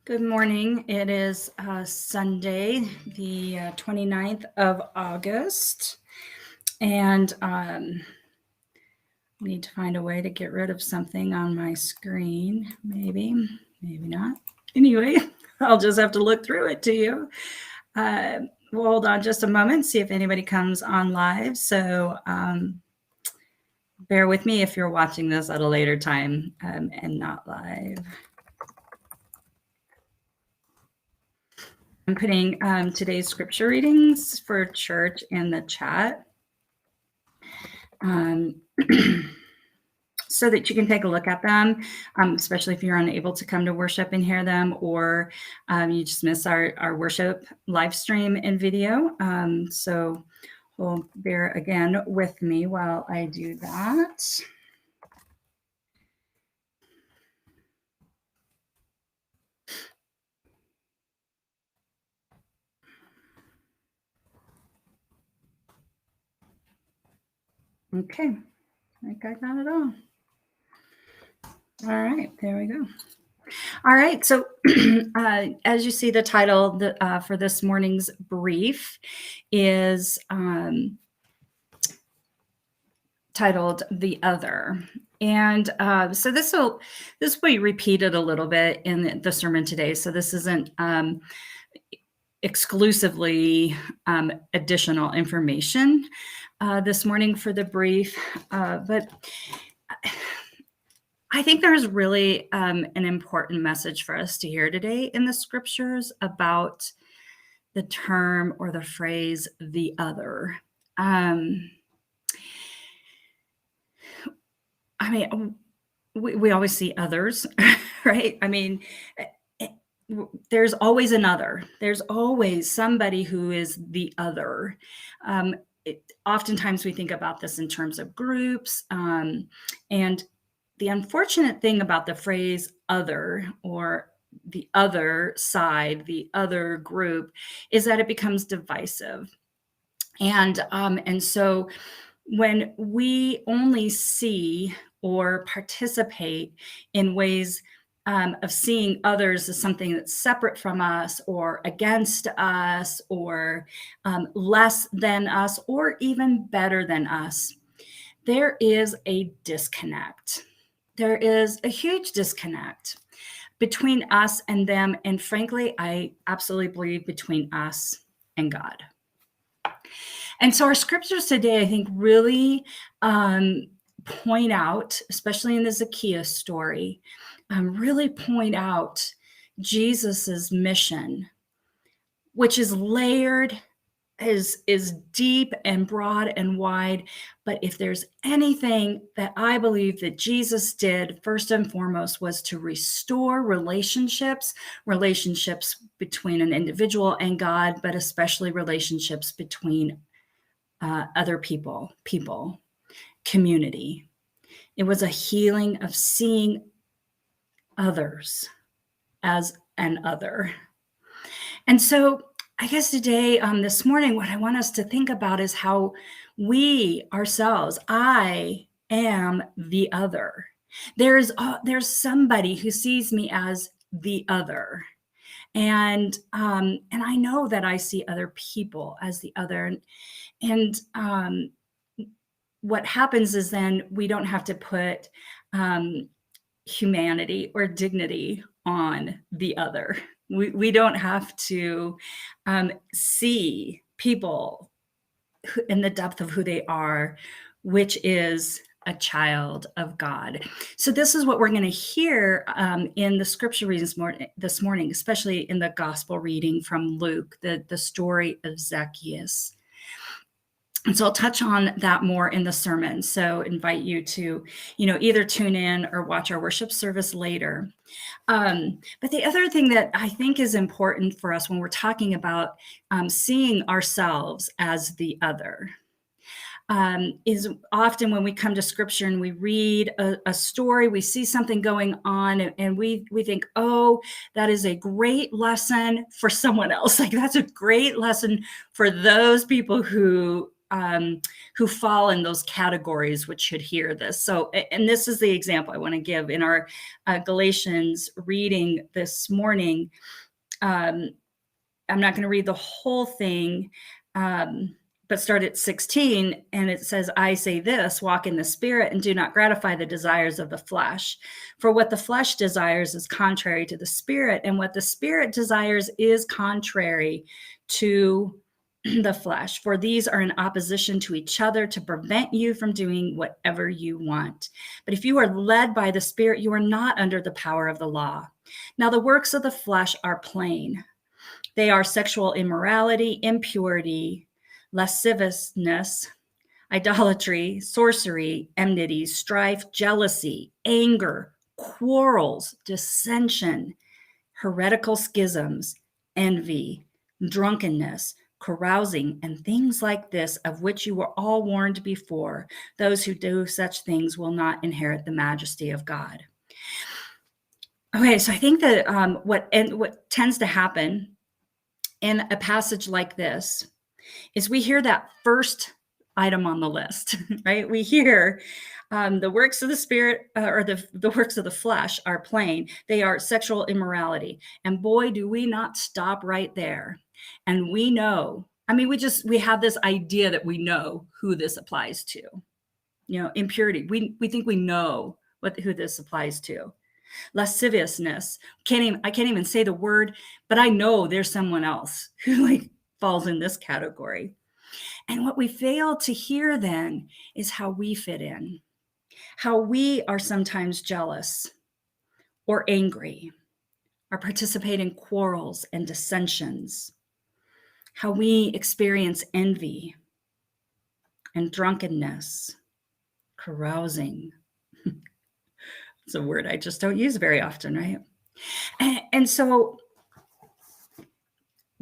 Good morning. It is Sunday, the 29th of August, and I need to find a way to get rid of something on my screen. Maybe not. Anyway, I'll just have to look through it to you. We'll hold on just a moment, see if anybody comes on live. So bear with me if you're watching this at a later time and not live. I'm putting today's scripture readings for church in the chat so that you can take a look at them, especially if you're unable to come to worship and hear them, or you just miss our worship live stream and video. So we'll bear again with me while I do that. Okay, I think I got it all. All right, there we go. All right, so as you see, the title for this morning's brief is titled "The Other." And so this will be repeated a little bit in the sermon today. So this isn't exclusively additional information this morning for the brief, but I think there's really an important message for us to hear today in the scriptures about the term or the phrase "the other." I mean, we always see others, right? I mean, there's always another. There's always somebody who is the other. Oftentimes we think about this in terms of groups. And the unfortunate thing about the phrase other or the other side, the other group, is that it becomes divisive. And so when we only see or participate in ways of seeing others as something that's separate from us or against us or less than us or even better than us, there is a disconnect. There is a huge disconnect between us and them. And frankly, I absolutely believe between us and God. And so our scriptures today, I think, really point out, especially in the Zacchaeus story, really point out Jesus's mission, which is layered, is deep and broad and wide. But if there's anything that I believe that Jesus did, first and foremost, was to restore relationships between an individual and God, but especially relationships between other people, community. It was a healing of seeing others as an other. And so I guess today, this morning, what I want us to think about is how we ourselves, I am the other. There's somebody who sees me as the other. And I know that I see other people as the other. And what happens is then we don't have to put humanity or dignity on the other. We don't have to see people in the depth of who they are, which is a child of God. So this is what we're going to hear in the scripture readings this morning, especially in the gospel reading from Luke, the story of Zacchaeus. And so I'll touch on that more in the sermon. So invite you to, either tune in or watch our worship service later. But the other thing that I think is important for us when we're talking about seeing ourselves as the other is often when we come to scripture and we read a story, we see something going on and we think, oh, that is a great lesson for someone else. Like that's a great lesson for those people who who fall in those categories which should hear this. So, and this is the example I want to give in our Galatians reading this morning. I'm not going to read the whole thing, but start at 16, and it says, I say this, walk in the Spirit and do not gratify the desires of the flesh. For what the flesh desires is contrary to the Spirit, and what the Spirit desires is contrary to the flesh. For these are in opposition to each other to prevent you from doing whatever you want. But if you are led by the Spirit, you are not under the power of the law. Now the works of the flesh are plain. They are sexual immorality, impurity, lasciviousness, idolatry, sorcery, enmity, strife, jealousy, anger, quarrels, dissension, heretical schisms, envy, drunkenness, carousing, and things like this, of which you were all warned before. Those who do such things will not inherit the majesty of God. Okay, so I think that what tends to happen in a passage like this is we hear that first item on the list, right? We hear the works of the Spirit or the works of the flesh are plain. They are sexual immorality. And boy, do we not stop right there. And we know, I mean, we have this idea that we know who this applies to. You know, impurity. We think we know who this applies to. Lasciviousness. I can't even say the word, but I know there's someone else who falls in this category. And what we fail to hear then is how we fit in, how we are sometimes jealous or angry, or participate in quarrels and dissensions, how we experience envy and drunkenness, carousing. It's a word I just don't use very often, right? And so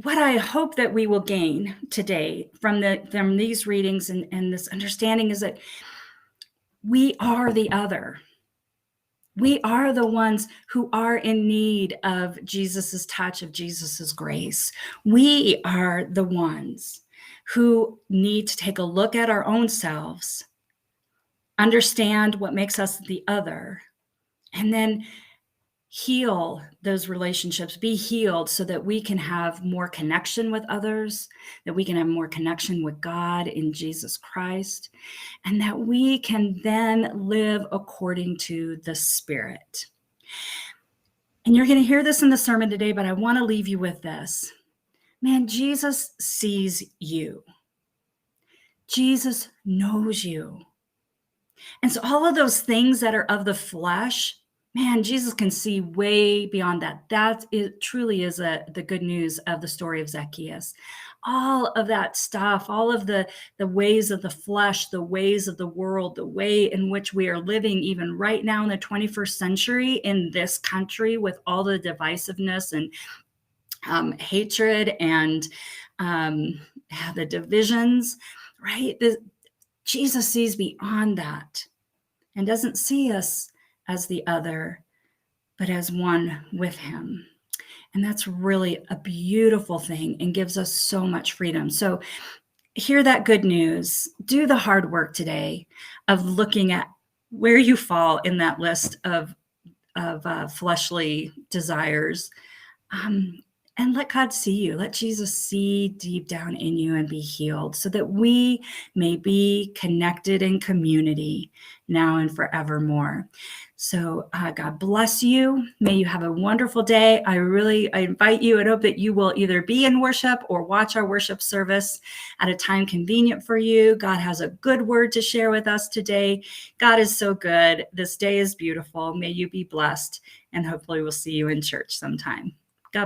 what I hope that we will gain today from these readings and this understanding is that we are the other. We are the ones who are in need of Jesus's touch, of Jesus's grace. We are the ones who need to take a look at our own selves, understand what makes us the other, and then heal those relationships, be healed so that we can have more connection with others, that we can have more connection with God in Jesus Christ, and that we can then live according to the Spirit. And you're going to hear this in the sermon today, but I want to leave you with this. Man, Jesus sees you. Jesus knows you. And so all of those things that are of the flesh, man, Jesus can see way beyond that. That truly is the good news of the story of Zacchaeus. All of that stuff, all of the ways of the flesh, the ways of the world, the way in which we are living even right now in the 21st century in this country with all the divisiveness and hatred and the divisions, right? Jesus sees beyond that and doesn't see us as the other, but as one with him. And that's really a beautiful thing and gives us so much freedom. So hear that good news. Do the hard work today of looking at where you fall in that list of fleshly desires. And let God see you. Let Jesus see deep down in you and be healed so that we may be connected in community now and forevermore. So God bless you. May you have a wonderful day. I invite you and hope that you will either be in worship or watch our worship service at a time convenient for you. God has a good word to share with us today. God is so good. This day is beautiful. May you be blessed, and hopefully we'll see you in church sometime.